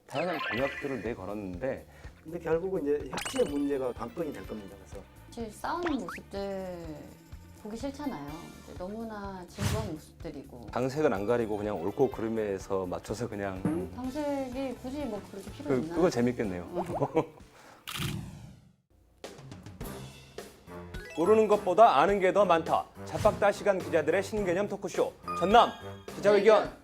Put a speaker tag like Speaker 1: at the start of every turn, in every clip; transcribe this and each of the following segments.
Speaker 1: 다양한 공약들을 내걸었는데
Speaker 2: 근데 결국은 이제 혁신의 문제가 관건이 될 겁니다. 그래서
Speaker 3: 사실 싸우는 모습들 보기 싫잖아요. 이제 너무나 진부한 모습들이고
Speaker 1: 당색은 안 가리고 그냥 옳고 그름에서 맞춰서 그냥
Speaker 3: 당색이 굳이 뭐 그렇게 필요 있나?
Speaker 1: 그거 재밌겠네요. 모르는 것보다 아는 게 더 많다. 잡박다 시간 기자들의 신개념 토크쇼 전남 기자회견.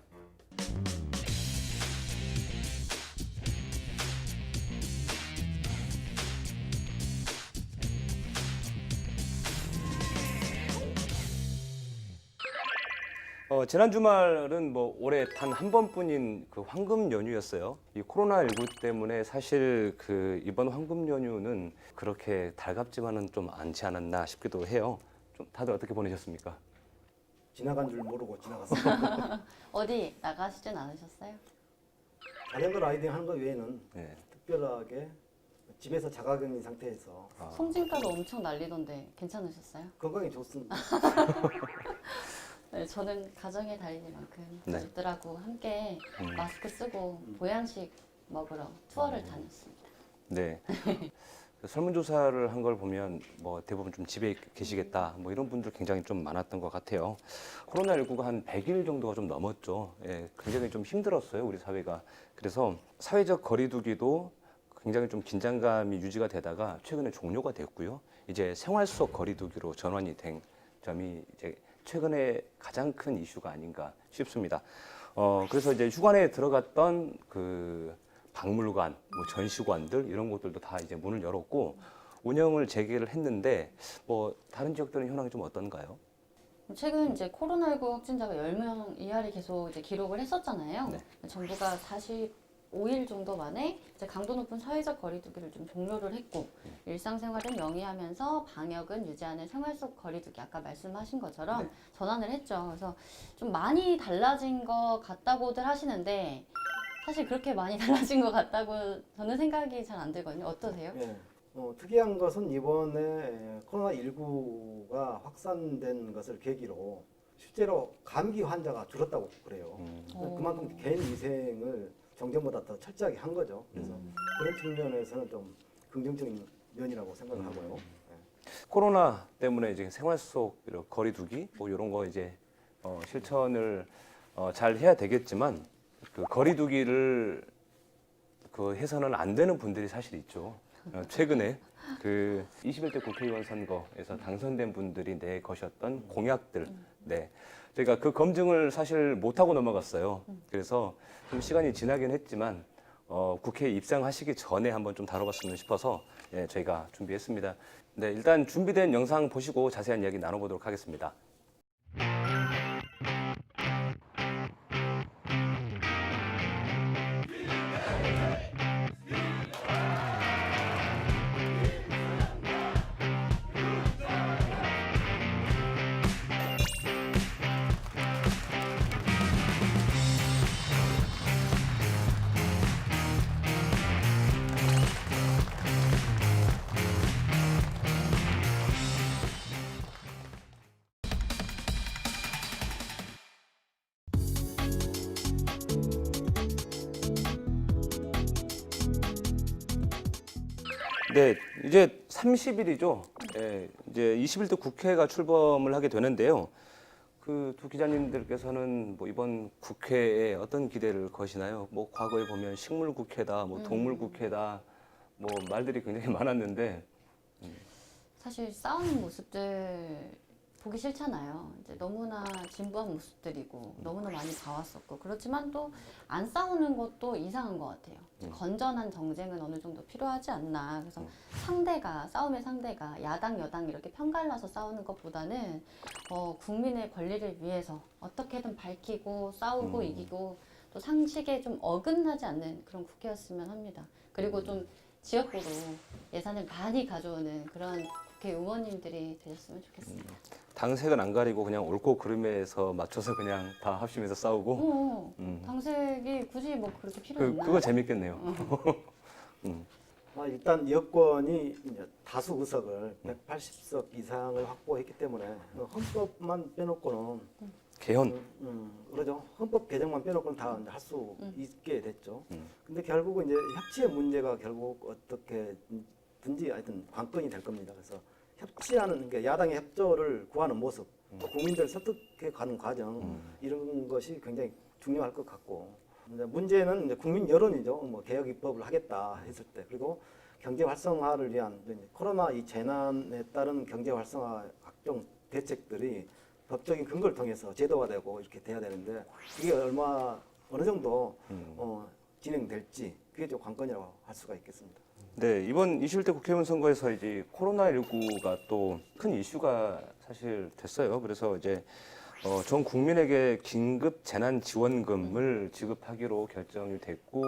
Speaker 1: 지난 주말은 뭐 올해 단 한 번뿐인 그 황금 연휴였어요. 이 코로나19 때문에 사실 그 이번 황금 연휴는 그렇게 달갑지만은 좀 않지 않았나 싶기도 해요. 좀 다들 어떻게 보내셨습니까?
Speaker 2: 지나간 줄 모르고 지나갔습니다.
Speaker 3: 어디 나가시진 않으셨어요?
Speaker 2: 자전거 라이딩 하는 것 외에는
Speaker 1: 네.
Speaker 2: 특별하게 집에서 자가격리 상태에서
Speaker 3: 송진가도 엄청 날리던데 괜찮으셨어요?
Speaker 2: 건강이 좋습니다.
Speaker 3: 네, 저는 가정의 달인만큼
Speaker 1: 네.
Speaker 3: 가족들하고 함께 마스크 쓰고 보양식 먹으러 투어를 다녔습니다.
Speaker 1: 네. 설문조사를 한 걸 보면 뭐 대부분 좀 집에 계시겠다 뭐 이런 분들 굉장히 좀 많았던 것 같아요. 코로나19가 한 100일 정도가 좀 넘었죠. 예, 굉장히 좀 힘들었어요, 우리 사회가. 그래서 사회적 거리두기도 굉장히 좀 긴장감이 유지가 되다가 최근에 종료가 됐고요. 이제 생활 속 거리두기로 전환이 된 점이 이제 최근에 가장 큰 이슈가 아닌가 싶습니다. 그래서 이제 휴관에 들어갔던 그 박물관, 뭐 전시관들 이런 곳들도 다 이제 문을 열었고 운영을 재개를 했는데 뭐 다른 지역들은 현황이 좀 어떤가요?
Speaker 3: 최근 이제 코로나19 확진자가 10명 이하를 계속 이제 기록을 했었잖아요.
Speaker 1: 네.
Speaker 3: 정부가 45일 정도 만에 이제 강도 높은 사회적 거리두기를 좀 종료를 했고 일상생활은 영위하면서 방역은 유지하는 생활 속 거리두기 아까 말씀하신 것처럼
Speaker 1: 네.
Speaker 3: 전환을 했죠. 그래서 좀 많이 달라진 것 같다고들 하시는데 사실 그렇게 많이 달라진 것 같다고 저는 생각이 잘 안 들거든요. 어떠세요?
Speaker 2: 예. 특이한 것은 이번에 코로나19가 확산된 것을 계기로 실제로 감기 환자가 줄었다고 그래요. 그만큼 개인 위생을 정전보다 더 철저하게 한 거죠. 그래서 그런 측면에서는 좀 긍정적인 면이라고 생각을 하고요.
Speaker 1: 코로나 때문에 이제 생활 속 이런 거리두기 뭐 이런 거 이제 실천을 잘 해야 되겠지만 그 거리두기를 그 해서는 안 되는 분들이 사실 있죠. 최근에 그 21대 국회의원 선거에서 당선된 분들이 내거셨던 공약들, 네, 저희가 그 검증을 사실 못 하고 넘어갔어요. 그래서 좀 시간이 지나긴 했지만 국회에 입장하시기 전에 한번 좀 다뤄봤으면 싶어서 예, 저희가 준비했습니다. 네, 일단 준비된 영상 보시고 자세한 이야기 나눠보도록 하겠습니다. 네, 이제 30일이죠. 예, 이제 21대 국회가 출범을 하게 되는데요. 그 두 기자님들께서는 뭐 이번 국회에 어떤 기대를 거시나요? 뭐 과거에 보면 식물국회다, 뭐 동물국회다, 뭐 말들이 굉장히 많았는데
Speaker 3: 사실 싸우는 모습들 보기 싫잖아요. 이제 너무나 진부한 모습들이고 너무나 많이 봐왔었고 그렇지만 또 안 싸우는 것도 이상한 것 같아요. 건전한 정쟁은 어느 정도 필요하지 않나. 그래서 싸움의 상대가 야당 여당 이렇게 편갈라서 싸우는 것보다는 국민의 권리를 위해서 어떻게든 밝히고 싸우고 이기고 또 상식에 좀 어긋나지 않는 그런 국회였으면 합니다. 그리고 좀 지역구로 예산을 많이 가져오는 그런 국회의원님들이 되셨으면 좋겠습니다.
Speaker 1: 당색은 안 가리고 그냥 옳고 그름에서 맞춰서 그냥 다 합심해서 싸우고
Speaker 3: 당색이 굳이 뭐 그렇게 필요 있나?
Speaker 1: 그거 재밌겠네요.
Speaker 2: 일단 여권이 이제 다수 의석을 180석 이상을 확보했기 때문에 헌법만 빼놓고는
Speaker 1: 개헌.
Speaker 2: 그러죠. 헌법 개정만 빼놓고는 다 할 수 있게 됐죠. 근데 결국은 이제 협치의 문제가 결국 어떻게든지 하여튼 관건이 될 겁니다. 그래서 협치하는 게 야당의 협조를 구하는 모습, 또 국민들 설득해 가는 과정 이런 것이 굉장히 중요할 것 같고 이제 문제는 이제 국민 여론이죠. 뭐 개혁 입법을 하겠다 했을 때 그리고 경제 활성화를 위한 이제 코로나 이 재난에 따른 경제 활성화 각종 대책들이 법적인 근거를 통해서 제도화되고 이렇게 돼야 되는데 이게 어느 정도 진행될지 그게 좀 관건이라고 할 수가 있겠습니다.
Speaker 1: 네, 이번 21대 국회의원 선거에서 이제 코로나19가 또 큰 이슈가 사실 됐어요. 그래서 이제 전 국민에게 긴급 재난 지원금을 지급하기로 결정이 됐고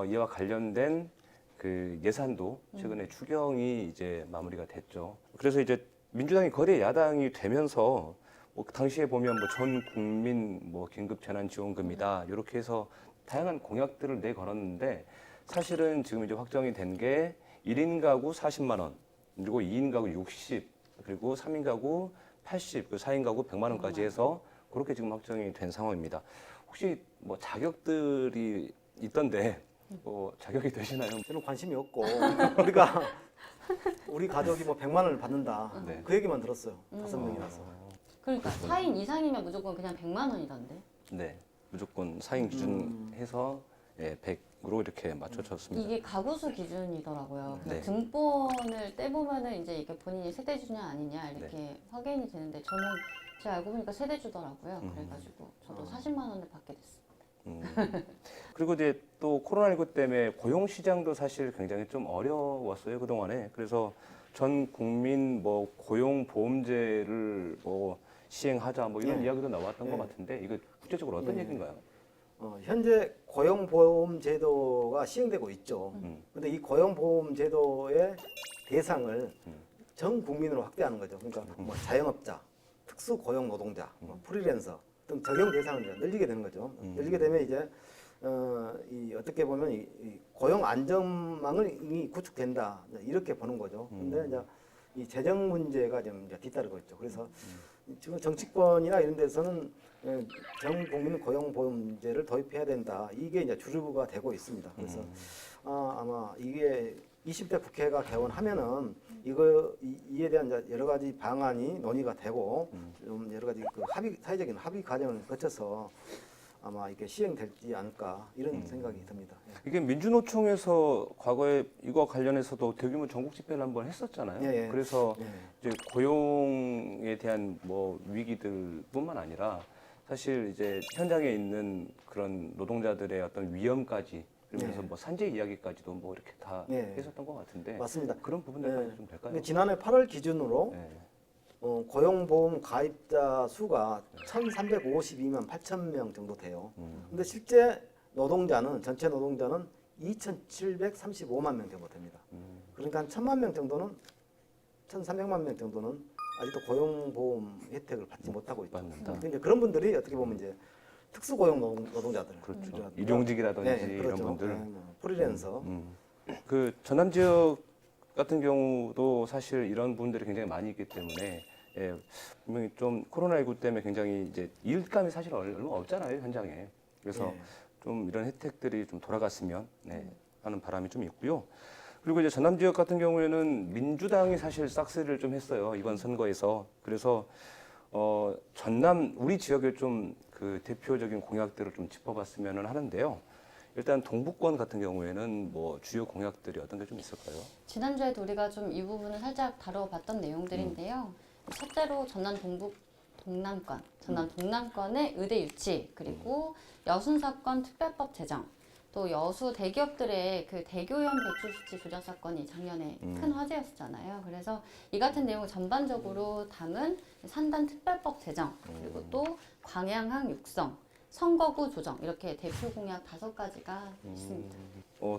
Speaker 1: 이와 관련된 그 예산도 최근에 추경이 이제 마무리가 됐죠. 그래서 이제 민주당이 거대 야당이 되면서 뭐 당시에 보면 뭐 전 국민 뭐 긴급 재난 지원금이다 이렇게 해서 다양한 공약들을 내걸었는데 사실은 지금 이제 확정이 된 게 1인 가구 40만 원, 그리고 2인 가구 60, 그리고 3인 가구 80, 그 4인 가구 100만 원까지 해서 그렇게 지금 확정이 된 상황입니다. 혹시 뭐 자격들이 있던데 뭐 자격이 되시나요?
Speaker 2: 저는 관심이 없고 우리 가족이 뭐 100만 원을 받는다
Speaker 1: 네.
Speaker 2: 그 얘기만 들었어요. 5명이라서.
Speaker 3: 그러니까 4인 이상이면 무조건 그냥 100만 원이던데.
Speaker 1: 네, 무조건 4인 기준 해서 100으로 이렇게 맞춰졌습니다.
Speaker 3: 이게 가구수 기준이더라고요.
Speaker 1: 네.
Speaker 3: 등본을 떼보면은 이제 이게 본인이 세대주냐 아니냐 이렇게 확인이 되는데 저는 제가 알고 보니까 세대주더라고요. 그래가지고 저도 40만 원을 받게 됐어요.
Speaker 1: 그리고 이제 또 코로나19 때문에 고용 시장도 사실 굉장히 좀 어려웠어요 그동안에. 그래서 전 국민 뭐 고용 보험제를 뭐 시행하자 뭐 이런
Speaker 2: 예.
Speaker 1: 이야기도 나왔던 것
Speaker 2: 예.
Speaker 1: 같은데 이거 구체적으로 어떤
Speaker 2: 예.
Speaker 1: 얘기인가요?
Speaker 2: 현재 고용보험제도가 시행되고 있죠. 근데 이 고용보험제도의 대상을 전 국민으로 확대하는 거죠. 그러니까 뭐 자영업자, 특수고용노동자, 뭐 프리랜서 등 적용 대상을 이제 늘리게 되는 거죠. 늘리게 되면 이제 이 어떻게 보면 이 고용 안전망이 구축된다 이렇게 보는 거죠. 근데 이제 이 재정 문제가 좀 이제 뒤따르고 있죠. 그래서 지금 정치권이나 이런 데서는 전 국민 고용보험제를 도입해야 된다. 이게 이제 주류가 되고 있습니다. 그래서 아마 이게 20대 국회가 개원하면은 이에 대한 이제 여러 가지 방안이 논의가 되고 좀 여러 가지 그 사회적인 합의 과정을 거쳐서 아마 이게 시행될지 않을까 이런 생각이 듭니다. 예.
Speaker 1: 이게 민주노총에서 과거에 이거 관련해서도 대규모 전국 집회를 한번 했었잖아요.
Speaker 2: 예, 예.
Speaker 1: 그래서
Speaker 2: 예.
Speaker 1: 이제 고용에 대한 뭐 위기들뿐만 아니라 사실 이제 현장에 있는 그런 노동자들의 어떤 위험까지 그러면서
Speaker 2: 네.
Speaker 1: 뭐 산재 이야기까지도 뭐 이렇게 다
Speaker 2: 네.
Speaker 1: 했었던 것 같은데
Speaker 2: 맞습니다.
Speaker 1: 그런 부분들까지
Speaker 2: 네.
Speaker 1: 좀 될까요?
Speaker 2: 근데 지난해 8월 기준으로
Speaker 1: 네.
Speaker 2: 고용보험 가입자 수가 1,352만 8천 명 정도 돼요. 근데 실제 노동자는 전체 노동자는 2,735만 명 정도 됩니다. 그러니까 한 1,000만 명 정도는 1,300만 명 정도는 아직도 고용보험 혜택을 받지 못하고 있죠.
Speaker 1: 맞는다.
Speaker 2: 근데 이제 그런 분들이 어떻게 보면 이제 특수고용 노동자들,
Speaker 1: 그렇죠. 일용직이라든지
Speaker 2: 네,
Speaker 1: 이런
Speaker 2: 그렇죠.
Speaker 1: 분들.
Speaker 2: 네, 뭐 프리랜서.
Speaker 1: 그 전남 지역 같은 경우도 사실 이런 분들이 굉장히 많이 있기 때문에 분명히 좀 코로나19 때문에 굉장히 이제 일감이 사실 얼마 없잖아요 현장에. 그래서
Speaker 2: 네.
Speaker 1: 좀 이런 혜택들이 좀 돌아갔으면 하는 바람이 좀 있고요. 그리고 이제 전남 지역 같은 경우에는 민주당이 사실 싹쓸이를 좀 했어요 이번 선거에서. 그래서 전남 우리 지역의 좀 그 대표적인 공약들을 좀 짚어봤으면 하는데요. 일단 동북권 같은 경우에는 뭐 주요 공약들이 어떤 게 좀 있을까요?
Speaker 3: 지난주에도 우리가 좀 이 부분을 살짝 다뤄봤던 내용들인데요. 첫째로 전남 동남권의 의대 유치, 그리고 여순 사건 특별법 제정, 또 여수 대기업들의 그 대교연 배출 수치 조작 사건이 작년에 큰 화제였잖아요. 그래서 이 같은 내용을 전반적으로 담은 산단 특별법 제정, 그리고 또 광양항 육성, 선거구 조정 이렇게 대표 공약 5가지가 있습니다.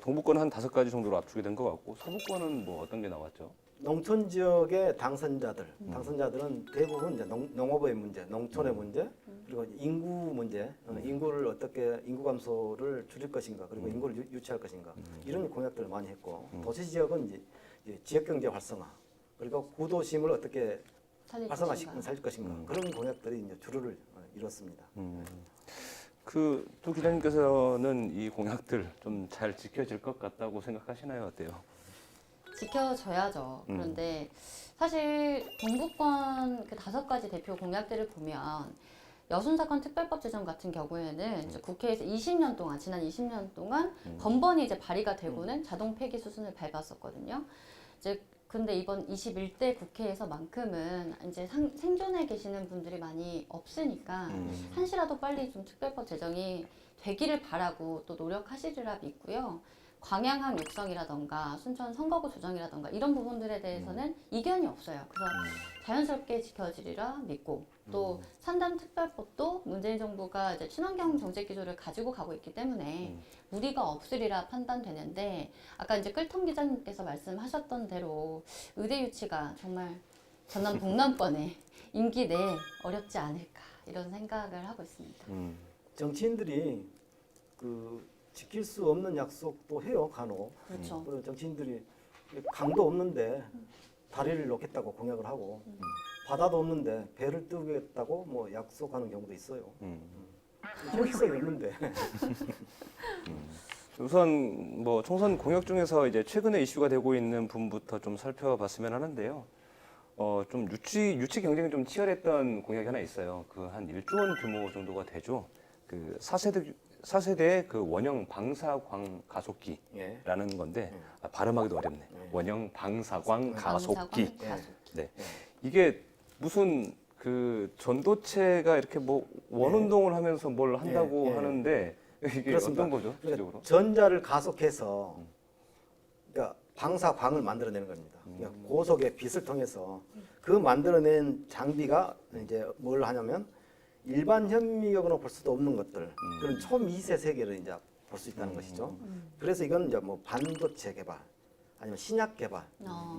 Speaker 1: 동북권 한 5가지 정도로 압축이 된 것 같고 서북권은 뭐 어떤 게 나왔죠?
Speaker 2: 농촌 지역의 당선자들은 대부분 이제 농업의 문제, 농촌의 문제, 그리고 인구 문제, 인구를 어떻게 인구 감소를 줄일 것인가, 그리고 인구를 유치할 것인가 이런 공약들을 많이 했고 도시 지역은 이제 지역 경제 활성화, 그리고 구도심을 어떻게 살릴 것인가 그런 공약들이 이제 주류를 이뤘습니다.
Speaker 1: 그 두 기자님께서는 이 공약들 좀 잘 지켜질 것 같다고 생각하시나요? 어때요?
Speaker 3: 지켜져야죠. 그런데 사실 동부권 그 5가지 대표 공약들을 보면 여순사건 특별법 제정 같은 경우에는 이제 국회에서 20년 동안 지난 20년 동안 번번이 이제 발의가 되고는 자동 폐기 수순을 밟았었거든요. 이제 근데 이번 21대 국회에서만큼은 이제 생존해 계시는 분들이 많이 없으니까 한시라도 빨리 좀 특별법 제정이 되기를 바라고 또 노력하시리라 믿고요. 광양항 육성이라던가 순천 선거구 조정이라던가 이런 부분들에 대해서는 이견이 없어요. 그래서 자연스럽게 지켜지리라 믿고 또 산단 특별법도 문재인 정부가 이제 친환경 정책 기조를 가지고 가고 있기 때문에 무리가 없으리라 판단되는데 아까 이제 끌통 기자님께서 말씀하셨던 대로 의대 유치가 정말 전남 동남권에 임기 내에 어렵지 않을까 이런 생각을 하고 있습니다.
Speaker 2: 정치인들이 지킬 수 없는 약속도 해요, 간혹.
Speaker 3: 그렇죠.
Speaker 2: 그리고 정치인들이 강도 없는데 다리를 놓겠다고 공약을 하고 바다도 없는데 배를 띄우겠다고 뭐 약속하는 경우도 있어요. 현실성이 없는데.
Speaker 1: 우선 뭐 총선 공약 중에서 이제 최근에 이슈가 되고 있는 부분부터 좀 살펴봤으면 하는데요. 좀 유치 경쟁이 좀 치열했던 공약이 하나 있어요. 그 한 1조 원 규모 정도가 되죠. 그 4세대 그 원형 방사광 가속기라는
Speaker 2: 예.
Speaker 1: 건데 발음하기도 어렵네. 원형 방사광 가속기. 네.
Speaker 2: 예.
Speaker 1: 이게 무슨 그 전도체가 이렇게 뭐 원운동을 하면서 뭘 한다고
Speaker 2: 예.
Speaker 1: 하는데 이게
Speaker 2: 그렇습니다.
Speaker 1: 어떤 거죠?
Speaker 2: 그러니까
Speaker 1: 구체적으로?
Speaker 2: 전자를 가속해서 그러니까 방사광을 만들어내는 겁니다. 그러니까 고속의 빛을 통해서 그 만들어낸 장비가 이제 뭘 하냐면 일반 현미경으로 볼 수도 없는 것들 그런 초미세 세계를 이제 볼 수 있다는 것이죠. 그래서 이건 이제 뭐 반도체 개발 아니면 신약 개발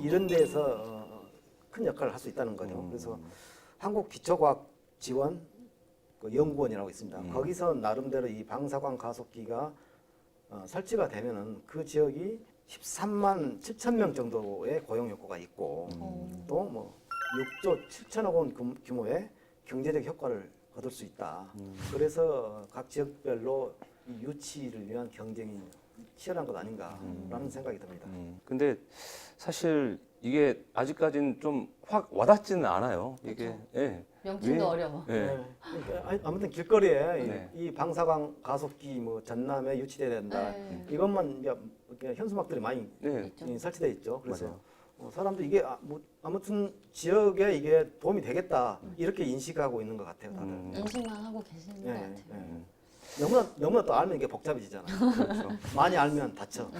Speaker 2: 이런 데에서 큰 역할을 할 수 있다는 거죠. 그래서 한국기초과학 지원 그 연구원이라고 있습니다. 거기서 나름대로 이 방사광 가속기가 설치가 되면은 그 지역이 13만 7천 명 정도의 고용 효과가 있고 또 뭐 6조 7천억 원 규모의 경제적 효과를 얻을 수 있다. 그래서 각 지역별로 이 유치를 위한 경쟁이 치열한 것 아닌가라는 생각이 듭니다.
Speaker 1: 근데 사실 이게 아직까지는 좀 확 와닿지는 않아요. 이게
Speaker 3: 그렇죠.
Speaker 1: 예.
Speaker 3: 명칭도
Speaker 1: 왜?
Speaker 3: 어려워.
Speaker 1: 예.
Speaker 2: 네. 그러니까 아무튼 길거리에
Speaker 1: 네.
Speaker 2: 이 방사광 가속기 뭐 전남에 유치돼야 된다.
Speaker 3: 네.
Speaker 2: 이것만 이제 이렇게 현수막들이 많이
Speaker 1: 네.
Speaker 3: 있죠.
Speaker 2: 설치돼 있죠. 그래서
Speaker 1: 맞아요.
Speaker 2: 사람들 이게 아무튼 지역에 이게 도움이 되겠다 이렇게 인식하고 있는 것 같아요, 다들.
Speaker 3: 인식만 하고 계시는 것
Speaker 2: 예,
Speaker 3: 같아요.
Speaker 2: 예. 너무나 또 알면 이게 복잡해지잖아요.
Speaker 1: 그렇죠.
Speaker 2: 많이 알면 다쳐.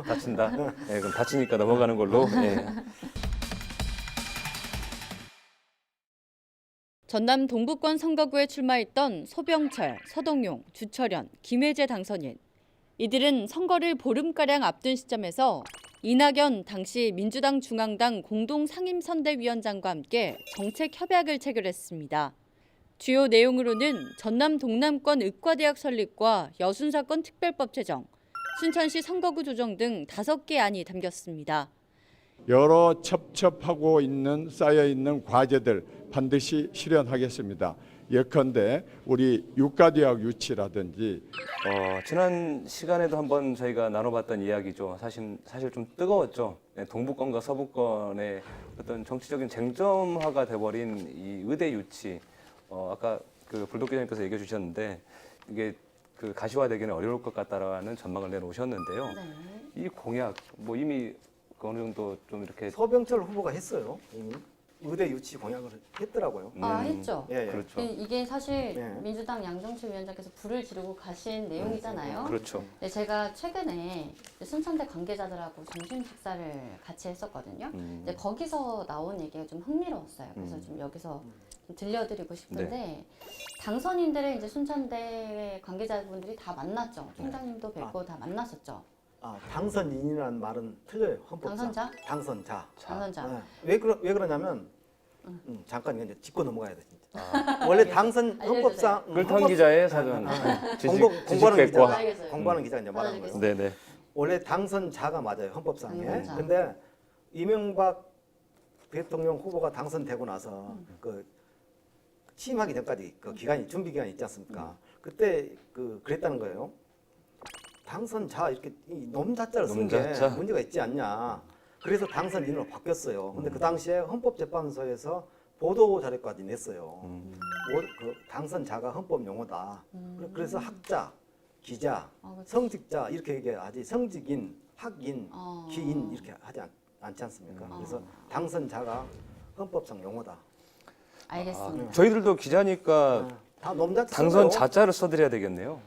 Speaker 1: 다친다. 예, 그럼 다치니까 넘어가는 걸로. 예.
Speaker 4: 전남 동부권 선거구에 출마했던 소병철, 서동용, 주철현, 김혜재 당선인. 이들은 선거를 보름가량 앞둔 시점에서 이낙연 당시 민주당 중앙당 공동상임선대위원장과 함께 정책 협약을 체결했습니다. 주요 내용으로는 전남 동남권 의과대학 설립과 여순사건 특별법 제정, 순천시 선거구 조정 등 5개 안이 담겼습니다.
Speaker 5: 여러 첩첩하고 쌓여 있는 과제들 반드시 실현하겠습니다. 예컨대 우리 유과대학 유치라든지
Speaker 1: 지난 시간에도 한번 저희가 나눠봤던 이야기죠. 사실 좀 뜨거웠죠. 네, 동부권과 서부권의 어떤 정치적인 쟁점화가 돼버린 이 의대 유치. 아까 그 불독 기자님께서 얘기해 주셨는데 이게 그 가시화되기는 어려울 것 같다라는 전망을 내놓으셨는데요.
Speaker 3: 네.
Speaker 1: 이 공약 뭐 이미 어느 정도 좀 이렇게
Speaker 2: 서병철 후보가 했어요. 이미 의대 유치 공약을 했더라고요.
Speaker 3: 했죠.
Speaker 2: 예, 예.
Speaker 1: 그렇죠.
Speaker 3: 이게 사실
Speaker 2: 네.
Speaker 3: 민주당 양정철 위원장께서 불을 지르고 가신 내용이잖아요.
Speaker 1: 그렇죠.
Speaker 3: 네, 제가 최근에 순천대 관계자들하고 점심 식사를 같이 했었거든요. 근데 거기서 나온 얘기가 좀 흥미로웠어요. 그래서 좀 여기서 좀 들려드리고 싶은데 당선인들의 이제 순천대 관계자분들이 다 만났죠. 총장님도 뵙고 다 만났었죠.
Speaker 2: 당선인이라는 말은 틀려요. 헌법상.
Speaker 3: 당선자?
Speaker 2: 당선자.
Speaker 3: 당선자.
Speaker 2: 네. 왜 그러냐면 잠깐 이제 짚고 넘어가야 돼 진짜.
Speaker 1: 아,
Speaker 2: 원래 당선
Speaker 3: 알려주세요.
Speaker 2: 헌법상
Speaker 1: 끌턴 기자의 사전 지식
Speaker 2: 공부하는 기자,
Speaker 1: 백과.
Speaker 3: 알겠어요.
Speaker 2: 공부하는 기자 이제 말하는 거예요.
Speaker 3: 알겠습니다.
Speaker 1: 네네.
Speaker 2: 원래 당선자가 맞아요 헌법상에.
Speaker 3: 당선자.
Speaker 2: 근데 이명박 대통령 후보가 당선되고 나서 그 취임하기 전까지 그 기간이 준비 기간이 있지 않습니까? 그때 그랬다는 거예요. 당선자 이렇게 놈자자를 쓴 게
Speaker 1: 놈자자.
Speaker 2: 문제가 있지 않냐. 그래서 당선인으로 바뀌었어요. 근데 그 당시에 헌법재판소에서 보도 자료까지 냈어요. 그 당선자가 헌법 용어다. 그래서 학자, 기자,
Speaker 3: 그렇죠.
Speaker 2: 성직자 이렇게 얘기하지 성직인, 학인,
Speaker 3: 어.
Speaker 2: 기인 이렇게 하지 않지 않습니까? 그래서 당선자가 헌법상 용어다.
Speaker 3: 알겠습니다.
Speaker 1: 저희들도 기자니까
Speaker 2: 다 놈자자
Speaker 1: 당선
Speaker 2: 써요.
Speaker 1: 자자를 써드려야 되겠네요.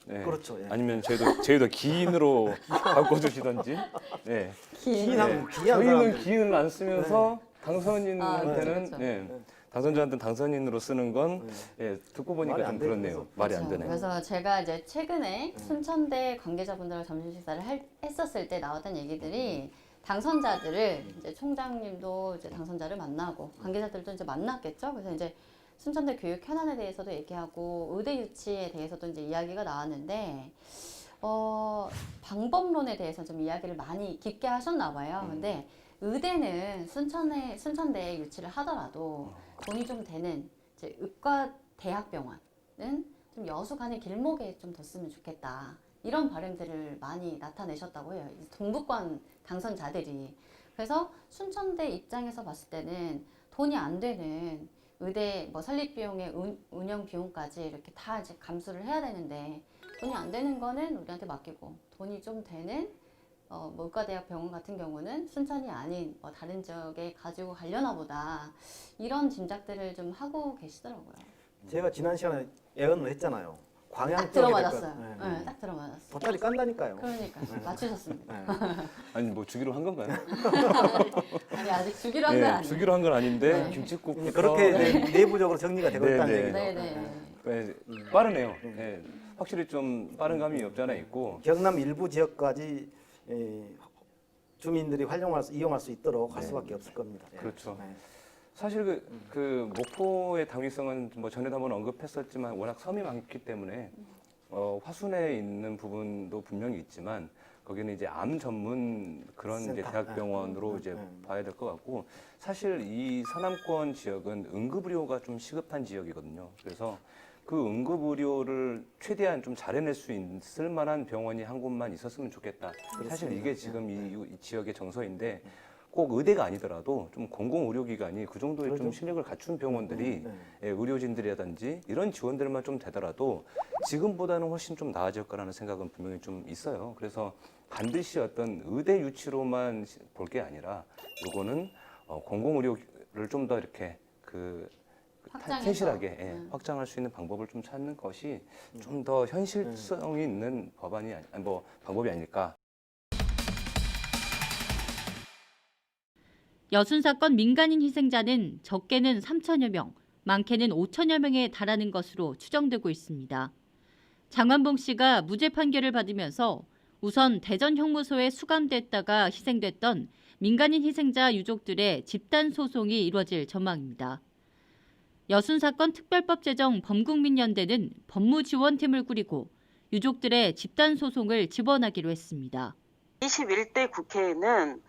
Speaker 1: 네.
Speaker 2: 그렇죠. 예.
Speaker 1: 아니면 저희도 기인으로 바꿔주시던지. 네.
Speaker 2: 기인하면
Speaker 1: 네.
Speaker 2: 기이한
Speaker 1: 저희는
Speaker 2: 사람들.
Speaker 1: 기인을 안 쓰면서 당선인한테는
Speaker 3: 그렇죠.
Speaker 1: 네. 당선자한테는 당선인으로 쓰는 건 예, 듣고 보니까
Speaker 2: 말이
Speaker 1: 좀
Speaker 2: 안 되죠.
Speaker 1: 그렇네요. 말이 안
Speaker 3: 그렇죠.
Speaker 1: 되네.
Speaker 3: 그래서 제가 이제 최근에 순천대 관계자분들과 점심 식사를 했었을 때 나왔던 얘기들이 당선자들을 이제 총장님도 이제 당선자를 만나고 관계자들도 이제 만났겠죠. 그래서 이제 순천대 교육 현안에 대해서도 얘기하고 의대 유치에 대해서도 이제 이야기가 나왔는데 방법론에 대해서 좀 이야기를 많이 깊게 하셨나 봐요. 근데 의대는 순천대에 유치를 하더라도 돈이 좀 되는 이제 의과 대학병원은 좀 여수 간의 길목에 좀 뒀으면 좋겠다. 이런 바람들을 많이 나타내셨다고 해요. 이 동북권 당선자들이. 그래서 순천대 입장에서 봤을 때는 돈이 안 되는 의대 뭐 설립 비용에 운영 비용까지 이렇게 다 이제 감수를 해야 되는데 돈이 안 되는 거는 우리한테 맡기고 돈이 좀 되는 뭐 의과대학 병원 같은 경우는 순천이 아닌 뭐 다른 지역에 가지고 가려나 보다 이런 짐작들을 좀 하고 계시더라고요.
Speaker 2: 제가 지난 시간에 예언을 했잖아요. 광양
Speaker 3: 딱
Speaker 2: 쪽에
Speaker 3: 들어맞았어요.
Speaker 2: 될 거-
Speaker 3: 네, 딱 들어맞았어요.
Speaker 2: 돗자리 깐다니까요.
Speaker 3: 그러니까 맞추셨습니다.
Speaker 2: 네.
Speaker 1: 아니 뭐 주기로 한 건가요?
Speaker 3: 아니 아직 주기로 한 건
Speaker 1: 네,
Speaker 3: 아니에요.
Speaker 1: 주기로 한 건 아닌데
Speaker 3: 네.
Speaker 1: 김칫국부터
Speaker 2: 그렇게 내부적으로 정리가 되고
Speaker 1: 네,
Speaker 2: 있다는
Speaker 1: 네.
Speaker 2: 얘기죠.
Speaker 3: 네네.
Speaker 1: 네, 빠르네요. 네, 확실히 좀 빠른 감이 없지 않아 있고
Speaker 2: 경남 일부 지역까지 주민들이 이용할 수 있도록 할
Speaker 1: 네.
Speaker 2: 수밖에 없을 겁니다. 예.
Speaker 1: 그렇죠.
Speaker 2: 네.
Speaker 1: 사실 그 목포의 당위성은 뭐 전에도 한번 언급했었지만 워낙 섬이 많기 때문에 화순에 있는 부분도 분명히 있지만 거기는 이제 암 전문 그런 이제
Speaker 2: 센터.
Speaker 1: 대학병원으로 이제 봐야 될 것 같고 사실 이 서남권 지역은 응급의료가 좀 시급한 지역이거든요. 그래서 그 응급의료를 최대한 좀 잘해낼 수 있을 만한 병원이 한 곳만 있었으면 좋겠다. 사실 이게 지금 이 지역의 정서인데 꼭 의대가 아니더라도 좀 공공의료기관이 그 정도의 좀 실력을 갖춘 병원들이 예, 의료진들이라든지 이런 지원들만 좀 되더라도 지금보다는 훨씬 좀 나아질 거라는 생각은 분명히 좀 있어요. 그래서 반드시 어떤 의대 유치로만 볼 게 아니라 요거는 공공의료를 좀 더 이렇게
Speaker 3: 확장해서.
Speaker 1: 튼실하게 확장할 수 있는 방법을 좀 찾는 것이 좀 더 현실성이 있는 방법이 아닐까.
Speaker 4: 여순 사건 민간인 희생자는 적게는 3천여 명, 많게는 5천여 명에 달하는 것으로 추정되고 있습니다. 장완봉 씨가 무죄 판결을 받으면서 우선 대전 형무소에 수감됐다가 희생됐던 민간인 희생자 유족들의 집단 소송이 이루어질 전망입니다. 여순 사건 특별법 제정 범국민연대는 법무지원팀을 꾸리고 유족들의 집단 소송을 지원하기로 했습니다.
Speaker 6: 21대 국회에는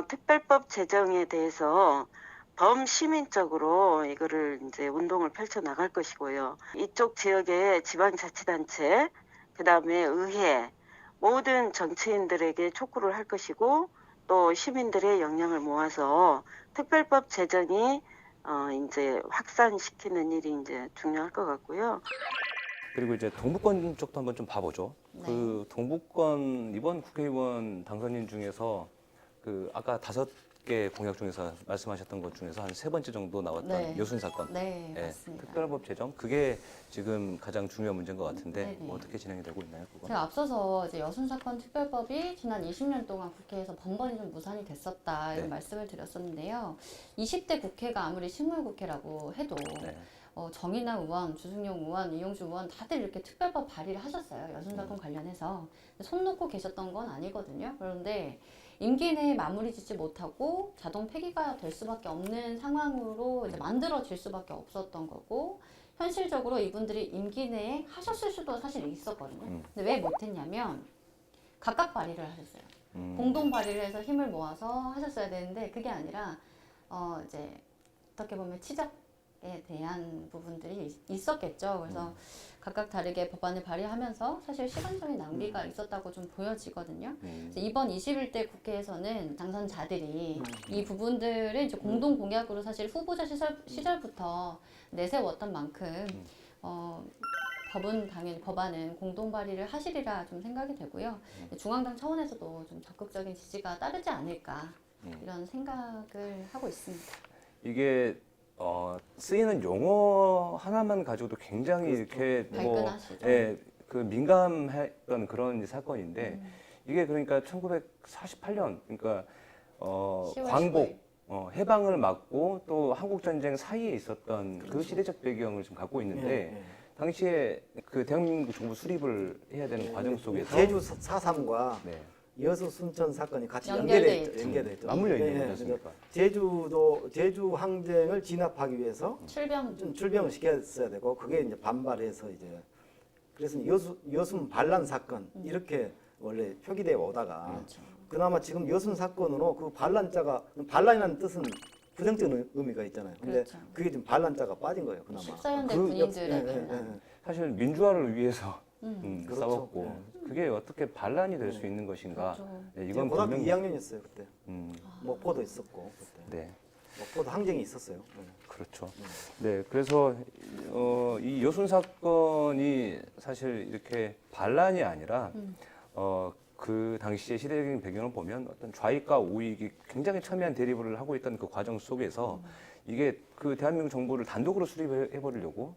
Speaker 6: 특별법 제정에 대해서 범시민적으로 이거를 이제 운동을 펼쳐 나갈 것이고요. 이쪽 지역의 지방자치단체, 그다음에 의회, 모든 정치인들에게 촉구를 할 것이고 또 시민들의 역량을 모아서 특별법 제정이 이제 확산시키는 일이 이제 중요할 것 같고요.
Speaker 1: 그리고 이제 동북권 쪽도 한번 좀 봐보죠.
Speaker 3: 네.
Speaker 1: 그 동북권 이번 국회의원 당선인 중에서 아까 5개 공약 중에서 말씀하셨던 것 중에서 한 3번째 정도 나왔던
Speaker 3: 네.
Speaker 1: 여순 사건.
Speaker 3: 네,
Speaker 1: 예,
Speaker 3: 맞습니다.
Speaker 1: 특별법 제정 그게 지금 가장 중요한 문제인 것 같은데
Speaker 3: 네네.
Speaker 1: 뭐 어떻게 진행이 되고 있나요? 그건?
Speaker 3: 제가 앞서서 이제 여순 사건 특별법이 지난 20년 동안 국회에서 번번이 좀 무산이 됐었다 이런
Speaker 1: 네.
Speaker 3: 말씀을 드렸었는데요. 20대 국회가 아무리 식물국회라고 해도
Speaker 1: 네.
Speaker 3: 정인아 의원, 주승용 의원, 이용주 의원 다들 이렇게 특별법 발의를 하셨어요. 여순 사건 관련해서 손 놓고 계셨던 건 아니거든요. 그런데 임기 내에 마무리 짓지 못하고 자동 폐기가 될 수밖에 없는 상황으로 이제 만들어질 수밖에 없었던 거고, 현실적으로 이분들이 임기 내에 하셨을 수도 사실 있었거든요. 근데 왜 못했냐면 각각 발의를 하셨어요. 공동 발의를 해서 힘을 모아서 하셨어야 되는데 그게 아니라 이제 어떻게 보면 치적에 대한 부분들이 있었겠죠. 그래서 각각 다르게 법안을 발의하면서 사실 시간적인 낭비가 있었다고 좀 보여지거든요. 그래서 이번 21대 국회에서는 당선자들이 이 부분들을 이제 공동 공약으로 사실 후보자 시절부터 내세웠던 만큼 당연히 법안은 공동 발의를 하시리라 좀 생각이 되고요. 중앙당 차원에서도 좀 적극적인 지지가 따르지 않을까 이런 생각을 하고 있습니다.
Speaker 1: 이게 쓰이는 용어 하나만 가지고도 굉장히 이렇게
Speaker 3: 발끈하시죠.
Speaker 1: 예, 그 민감했던 그런 사건인데 이게 그러니까 1948년 그러니까
Speaker 3: 10월
Speaker 1: 광복 해방을 막고 또 한국 전쟁 사이에 있었던 그 시대적 배경을 좀 갖고 있는데 당시에 그 대한민국 정부 수립을 해야 되는 과정 속에서
Speaker 2: 제주 4.3과
Speaker 1: 네.
Speaker 2: 여수 순천 사건이 같이
Speaker 3: 연결돼
Speaker 2: 연계돼 있죠.
Speaker 1: 맞물려 있는
Speaker 2: 예,
Speaker 1: 거지 않습니까?
Speaker 2: 제주 항쟁을 진압하기 위해서
Speaker 3: 출병
Speaker 2: 좀 출병을 시켰어야 되고 그게 이제 반발해서 이제 그래서 여순 반란 사건 이렇게 원래 표기되어 오다가
Speaker 3: 그렇죠.
Speaker 2: 그나마 지금 여순 사건으로 그 반란이라는 뜻은 부정적 의미가 있잖아요. 근데
Speaker 3: 그렇죠.
Speaker 2: 그게 지금 반란자가 빠진 거예요. 그나마
Speaker 3: 14년대
Speaker 2: 그
Speaker 3: 군인들의
Speaker 2: 예, 예,
Speaker 3: 반란.
Speaker 1: 사실 민주화를 위해서
Speaker 2: 그렇죠.
Speaker 1: 싸웠고 그게 어떻게 반란이 될 수 있는 것인가?
Speaker 3: 그렇죠.
Speaker 1: 네,
Speaker 2: 이건
Speaker 1: 이건
Speaker 2: 고등학교
Speaker 1: 분명히
Speaker 2: 2학년이었어요 그때.
Speaker 1: 음,
Speaker 2: 목포도 있었고 그때.
Speaker 1: 네.
Speaker 2: 목포도 항쟁이 있었어요.
Speaker 1: 그렇죠. 네, 그래서 이 여순 사건이 사실 이렇게 반란이 아니라 그 당시의 시대적인 배경을 보면 어떤 좌익과 우익이 굉장히 첨예한 대립을 하고 있던 그 과정 속에서 이게 그 대한민국 정부를 단독으로 수립해 버리려고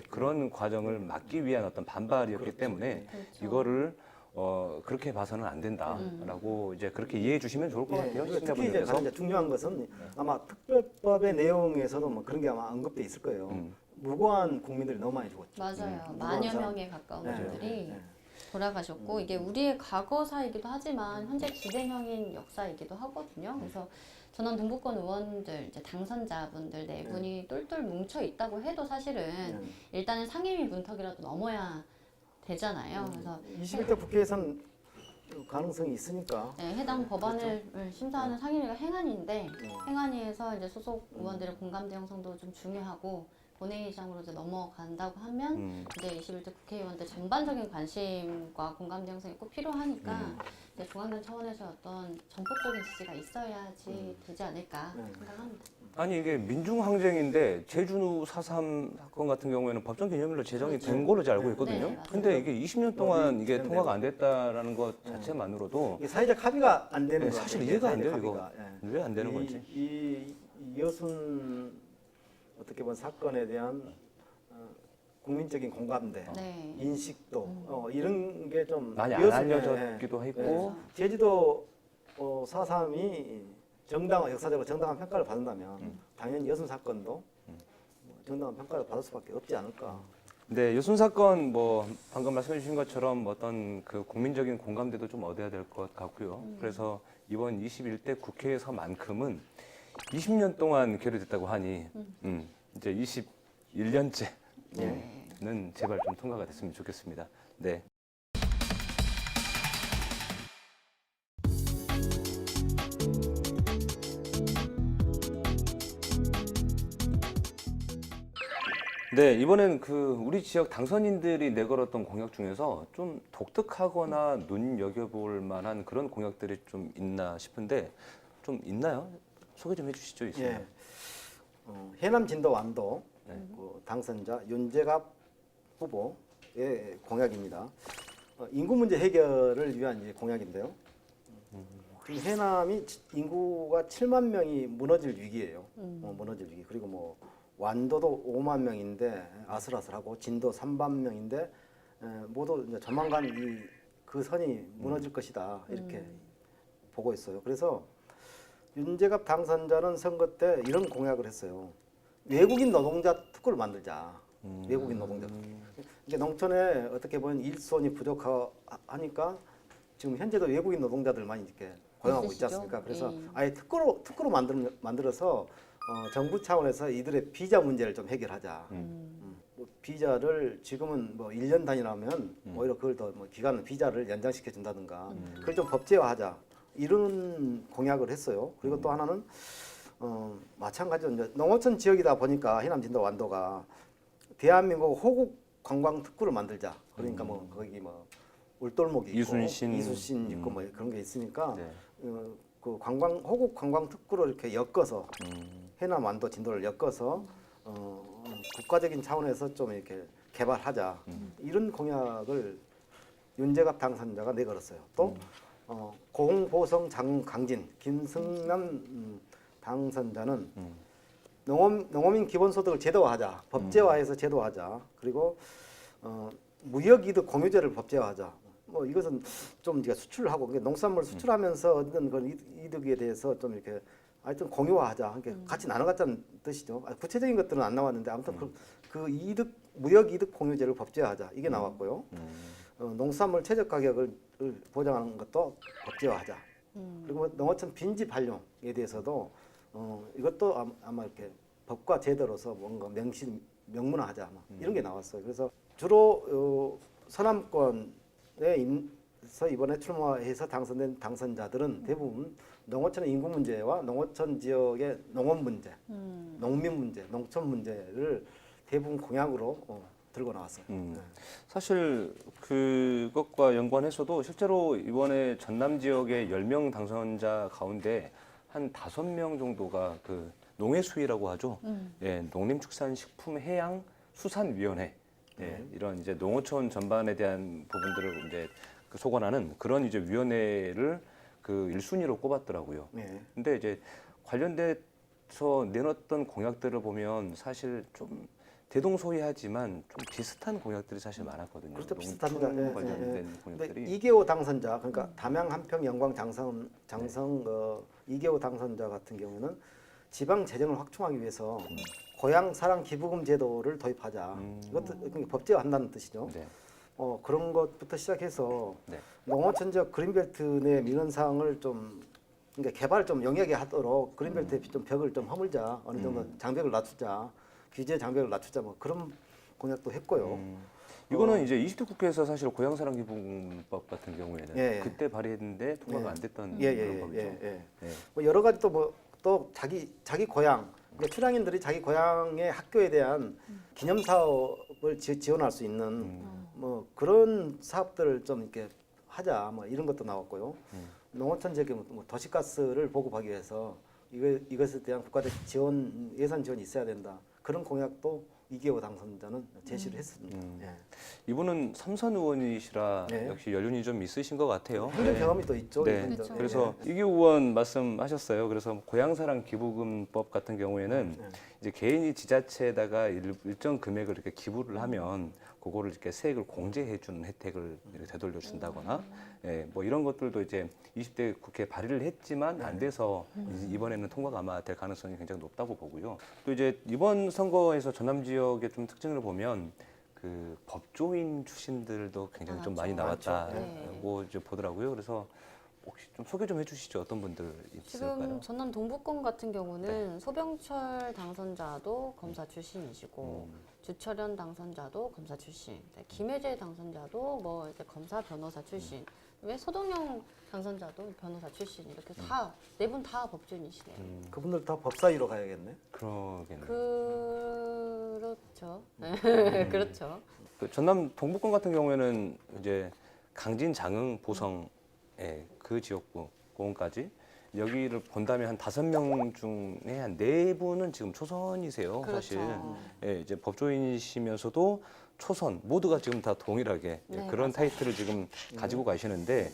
Speaker 1: 그런 과정을 막기 위한 어떤 반발이었기 때문에
Speaker 3: 그렇죠.
Speaker 1: 이거를 그렇게 봐서는 안 된다라고 이제 그렇게 이해해 주시면 좋을 것 같아요.
Speaker 2: 그리고 특히 이제
Speaker 1: 시청자분들께서.
Speaker 2: 가장 이제 중요한 것은 아마 특별법의 내용에서도 뭐 그런 게 아마 언급돼 있을 거예요. 무고한 국민들이 너무 많이 죽었죠.
Speaker 3: 맞아요. 만여
Speaker 2: 사람.
Speaker 3: 명에 가까운
Speaker 2: 네,
Speaker 3: 분들이
Speaker 2: 네.
Speaker 3: 돌아가셨고 이게 우리의 과거사이기도 하지만 현재 기대형인 역사이기도 하거든요. 그래서 전원 동부권 의원들 이제 당선자분들 네 분이 똘똘 뭉쳐 있다고 해도 사실은 일단은 상임위 문턱이라도 넘어야 되잖아요. 그래서
Speaker 2: 21대 국회에서는 가능성이 있으니까.
Speaker 3: 해당 법안을 심사하는 상임위가 행안위인데 행안위에서 이제 소속 의원들의 공감대 형성도 좀 중요하고 본회의장으로 이제 넘어간다고 하면 이제 21대 국회의원들 전반적인 관심과 공감대 형성이 꼭 필요하니까 이제 중앙당 차원에서 어떤 전폭적인 지지가 있어야지 되지 않을까 생각합니다.
Speaker 1: 아니 이게 민중항쟁인데 제주 4.3 사건 같은 경우에는 법정 기념일로 제정이 된 걸로 잘 알고 있거든요.
Speaker 3: 네, 맞아요.
Speaker 1: 근데 이게 20년 동안 이게
Speaker 2: 네,
Speaker 1: 통과가 안 됐다라는 것 자체만으로도
Speaker 2: 이게 사회적 합의가 안 되는
Speaker 1: 네,
Speaker 2: 거예요.
Speaker 1: 사실 이해가 안 돼요,
Speaker 2: 사회적
Speaker 1: 이거.
Speaker 2: 합의가. 예.
Speaker 1: 왜 안 되는 건지.
Speaker 2: 이 여순 어떻게 보면 사건에 대한 국민적인 공감대,
Speaker 3: 네.
Speaker 2: 인식도 이런 게 좀
Speaker 1: 많이 안 알려졌기도 했고
Speaker 2: 제주도 4.3이 역사적으로 정당한 평가를 받는다면 당연히 여순 사건도 정당한 평가를 받을 수밖에 없지 않을까.
Speaker 1: 네, 여순 사건 뭐 방금 말씀해 주신 것처럼 어떤 그 국민적인 공감대도 좀 얻어야 될 것 같고요. 그래서 이번 21대 국회에서만큼은 20년 동안 계류됐다고 하니 이제 21년째는 제발 좀 통과가 됐으면 좋겠습니다. 네. 네, 이번엔 그 우리 지역 당선인들이 내걸었던 공약 중에서 좀 독특하거나 눈여겨볼 만한 그런 공약들이 좀 있나 싶은데 좀 있나요? 소개 좀 해주시죠, 있으면.
Speaker 2: 예. 해남 진도 완도 그 당선자 윤재갑 후보의 공약입니다. 인구 문제 해결을 위한 이제 공약인데요. 지금 해남이 인구가 7만 명이 무너질 위기예요. 무너질 위기. 그리고 뭐 완도도 5만 명인데 아슬아슬하고 진도 3만 명인데 모두 이제 조만간 그 선이 무너질 것이다 이렇게 보고 있어요. 그래서 윤재갑 당선자는 선거 때 이런 공약을 했어요. 외국인 노동자 특구를 만들자. 외국인 노동자. 이게 농촌에 어떻게 보면 일손이 부족하니까 지금 현재도 외국인 노동자들 많이 이렇게 고용하고 있지
Speaker 3: 있으시죠?
Speaker 2: 않습니까? 그래서
Speaker 3: 예.
Speaker 2: 아예 특구로 만들어서 정부 차원에서 이들의 비자 문제를 좀 해결하자. 뭐 비자를 지금은 뭐 1년 단위라면 오히려 그걸 더 뭐 기간 비자를 연장시켜 준다든가 그걸 좀 법제화하자 이런 공약을 했어요. 그리고 또 하나는 마찬가지로 이제 농어촌 지역이다 보니까 해남 진도 완도가 대한민국 호국 관광 특구를 만들자. 그러니까 뭐 거기 뭐 울돌목이 있고 이순신 있고 뭐 그런 게 있으니까
Speaker 1: 네.
Speaker 2: 그 호국 관광 특구로 이렇게 엮어서 해남 완도 진도를 엮어서 국가적인 차원에서 좀 이렇게 개발하자 이런 공약을 윤재갑 당선자가 내걸었어요. 또 고흥보성 강진 김승남 당선자는 농어민 기본소득을 제도화하자, 법제화해서 제도화하자. 그리고 무역이득 공유제를 법제화하자. 뭐 이것은 좀 이제 수출하고 농산물 수출하면서 얻는 그런 이득에 대해서 좀 이렇게 하여튼 공유화하자. 그러니까 같이 나눠갖자는 뜻이죠. 구체적인 것들은 안 나왔는데 아무튼 그 이득 무역 이득 공유제를 법제화하자 이게 나왔고요. 농산물 최저 가격을 보장하는 것도 법제화하자. 그리고 농어촌 빈집 활용에 대해서도 이것도 아마 이렇게 법과 제도로서 뭔가 명문화하자 이런 게 나왔어요. 그래서 주로 서남권에서 이번에 출마해서 당선된 당선자들은 대부분 농어촌의 인구 문제와 농어촌 지역의 농업 문제, 농민 문제, 농촌 문제를 대부분 공약으로 들고 나왔어요. 네.
Speaker 1: 사실 그것과 연관해서도 실제로 이번에 전남 지역의 10명 당선자 가운데 한 5명 정도가 그 농해수위라고 하죠. 예, 농림축산식품해양수산위원회. 예, 이런 이제 농어촌 전반에 대한 부분들을 이제 그 소관하는 그런 이제 위원회를 그 1순위로 꼽았더라고요.
Speaker 2: 네.
Speaker 1: 근데 이제 관련돼서 내놨던 공약들을 보면 사실 좀 대동소이하지만 좀 비슷한 공약들이 사실 많았거든요.
Speaker 2: 그렇죠. 비슷합니다.
Speaker 1: 농촌
Speaker 2: 예,
Speaker 1: 관련된
Speaker 2: 예. 근데
Speaker 1: 공약들이.
Speaker 2: 이계호 당선자, 그러니까 담양 한평 영광 장성 이계호 당선자 같은 경우는 지방 재정을 확충하기 위해서 고향 사랑 기부금 제도를 도입하자. 이것도 그러니까 법제화한다는 뜻이죠.
Speaker 1: 네.
Speaker 2: 그런 것부터 시작해서
Speaker 1: 네.
Speaker 2: 농어촌 지역 그린벨트 내 민원사항을 좀 그러니까 개발 좀 용이하게 하도록 그린벨트에 좀 벽을 좀 허물자. 어느 정도 장벽을 낮추자. 규제 장벽을 낮추자. 뭐 그런 공약도 했고요.
Speaker 1: 이거는 이제 20대 국회에서 사실 고향사랑기부금법 같은 경우에는
Speaker 2: 예, 예.
Speaker 1: 그때 발의했는데 통과가
Speaker 2: 예.
Speaker 1: 안 됐던
Speaker 2: 예,
Speaker 1: 그런
Speaker 2: 예,
Speaker 1: 법이죠.
Speaker 2: 예, 예.
Speaker 1: 네.
Speaker 2: 뭐 여러 가지 또 자기 고향 그러니까 출향인들이 자기 고향의 학교에 대한 기념 사업을 지원할 수 있는 뭐 그런 사업들을 좀 이렇게 하자 뭐 이런 것도 나왔고요. 농어촌 지역에 뭐 도시가스를 보급하기 위해서 이것에 대한 국가적 지원 예산 지원이 있어야 된다. 그런 공약도 이계호 당선자는 제시를 했습니다. 예.
Speaker 1: 이분은 삼선 의원이시라
Speaker 2: 네.
Speaker 1: 역시 연륜이 좀 있으신 것 같아요.
Speaker 2: 행정 경험이 또 있죠.
Speaker 1: 네.
Speaker 2: 이분도.
Speaker 3: 그렇죠.
Speaker 1: 그래서 이기호 의원 말씀하셨어요. 그래서 고향사랑 기부금법 같은 경우에는 이제 개인이 지자체에다가 일정 금액을 이렇게 기부를 하면 그거를 이렇게 세액을 공제해 주는 혜택을 이렇게 되돌려 준다거나 예, 뭐 이런 것들도 이제 20대 국회에 발의를 했지만 안 돼서 이번에는 통과가 아마 될 가능성이 굉장히 높다고 보고요. 또 이제 이번 선거에서 전남 지역의 좀 특징을 보면 그 법조인 출신들도 굉장히 좀 많이
Speaker 3: 많죠.
Speaker 1: 나왔다고 이제 보더라고요. 그래서 혹시 좀 소개 좀 해주시죠. 어떤 분들 있을까요?
Speaker 3: 지금 전남 동북권 같은 경우는 소병철 당선자도 검사 출신이시고 주철현 당선자도 검사 출신, 김혜재 당선자도 뭐 이제 검사 변호사 출신, 왜 서동영 당선자도 변호사 출신 이렇게 다 네 분 다 법조인이시네요.
Speaker 2: 그분들 다 법사위로 가야겠네.
Speaker 1: 그러겠네요.
Speaker 3: 그렇죠. 그렇죠.
Speaker 1: 그 전남 동북권 같은 경우에는 이제 강진, 장흥, 보성 그 지역구 공원까지 여기를 본다면 한 5명 중에 한 4분은 지금 초선이세요.
Speaker 3: 그렇죠.
Speaker 1: 사실 예, 이제 법조인이시면서도 초선 모두가 지금 다 동일하게
Speaker 3: 네,
Speaker 1: 그런
Speaker 3: 맞아요.
Speaker 1: 타이틀을 지금 가지고 가시는데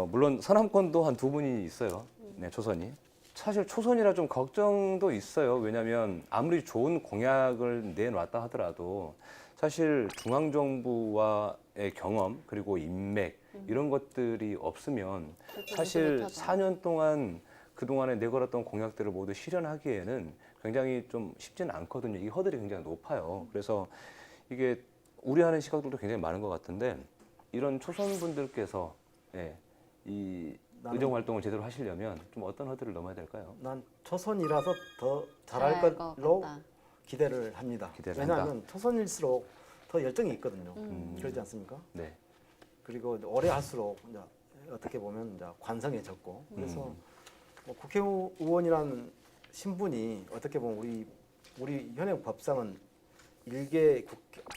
Speaker 1: 물론 서남권도 한 2분이 있어요. 네, 초선이. 사실 초선이라 좀 걱정도 있어요. 왜냐하면 아무리 좋은 공약을 내놨다 하더라도 사실 중앙정부와의 경험 그리고 인맥 이런 것들이 없으면 사실
Speaker 3: 못하죠.
Speaker 1: 4년 동안 그동안에 내걸었던 공약들을 모두 실현하기에는 굉장히 좀 쉽지는 않거든요. 이 허들이 굉장히 높아요. 그래서 이게 우려하는 시각들도 굉장히 많은 것 같은데 이런 초선분들께서 이 의정 활동을 제대로 하시려면 좀 어떤 허들을 넘어야 될까요?
Speaker 2: 난 초선이라서 더
Speaker 3: 잘할
Speaker 2: 잘할
Speaker 3: 것
Speaker 2: 걸로
Speaker 3: 같다.
Speaker 2: 기대를 합니다.
Speaker 1: 기대를
Speaker 2: 왜냐하면 초선일수록 더 열정이 있거든요.
Speaker 3: 음.
Speaker 2: 그렇지 않습니까?
Speaker 1: 네.
Speaker 2: 그리고 오래 할수록 이제 어떻게 보면 이제 관성해졌고 그래서 뭐 국회의원이라는 신분이 어떻게 보면 우리 현행 법상은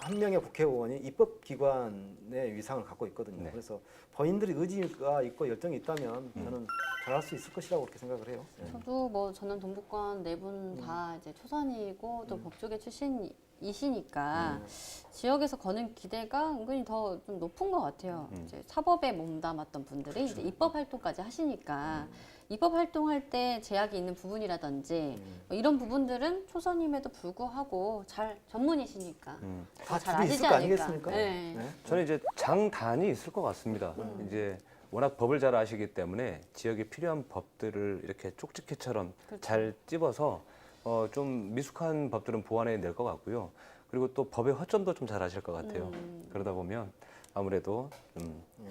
Speaker 2: 한 명의 국회의원이 입법기관의 위상을 갖고 있거든요.
Speaker 1: 네.
Speaker 2: 그래서 본인들이 의지가 있고 열정이 있다면 저는 잘할 수 있을 것이라고 그렇게 생각을 해요.
Speaker 3: 저도 뭐 저는 동북권 네 분 다 이제 초선이고 또 법조계 출신이시니까 지역에서 거는 기대가 은근히 더 좀 높은 것 같아요. 이제 사법에 몸담았던 분들이 이제 입법 활동까지 하시니까 입법 활동할 때 제약이 있는 부분이라든지 뭐 이런 부분들은 초선임에도 불구하고 잘 전문이시니까
Speaker 2: 다
Speaker 3: 잘
Speaker 2: 줄이
Speaker 3: 아시지
Speaker 2: 있을 거
Speaker 3: 않을까.
Speaker 2: 아니겠습니까?
Speaker 3: 네.
Speaker 2: 네.
Speaker 1: 저는 이제 장단이 있을 것 같습니다. 이제 워낙 법을 잘 아시기 때문에 지역에 필요한 법들을 이렇게 쪽집게처럼
Speaker 3: 그렇죠.
Speaker 1: 잘 찝어서 좀 미숙한 법들은 보완해 낼 것 같고요. 그리고 또 법의 허점도 좀 잘 아실 것 같아요. 그러다 보면 아무래도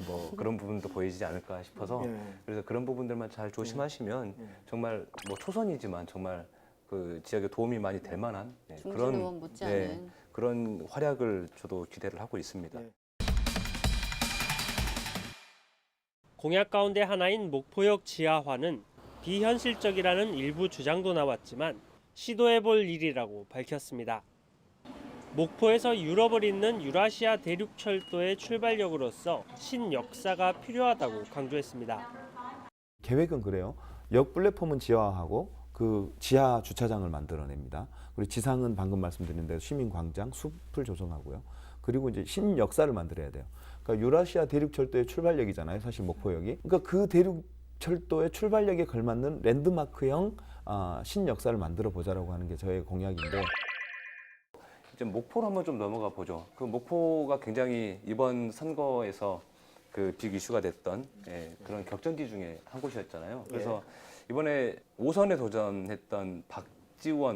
Speaker 1: 뭐 그런 부분도 보이지 않을까 싶어서
Speaker 2: 예.
Speaker 1: 그래서 그런 부분들만 잘 조심하시면 정말 뭐 초선이지만 정말 그 지역에 도움이 많이 될 만한 네,
Speaker 3: 중진
Speaker 1: 그런
Speaker 3: 의원 못지않은
Speaker 1: 그런 활약을 저도 기대를 하고 있습니다.
Speaker 2: 네.
Speaker 7: 공약 가운데 하나인 목포역 지하화는 비현실적이라는 일부 주장도 나왔지만 시도해볼 일이라고 밝혔습니다. 목포에서 유럽을 잇는 유라시아 대륙철도의 출발역으로서 신역사가 필요하다고 강조했습니다.
Speaker 8: 계획은 그래요. 역 플랫폼은 지하화하고 그 지하 주차장을 만들어냅니다. 그리고 지상은 방금 말씀드린 대로 시민광장, 숲을 조성하고요. 그리고 이제 신역사를 만들어야 돼요. 그러니까 유라시아 대륙철도의 출발역이잖아요. 사실 목포역이. 그러니까 그 대륙철도의 출발역에 걸맞는 랜드마크형 신역사를 만들어 보자라고 하는 게 저의 공약인데.
Speaker 1: 이제 목포로 한번 좀 넘어가 보죠. 그 목포가 굉장히 이번 선거에서 그 빅 이슈가 됐던 그런 격전지 중에 한 곳이었잖아요. 그래서 이번에 5선에 도전했던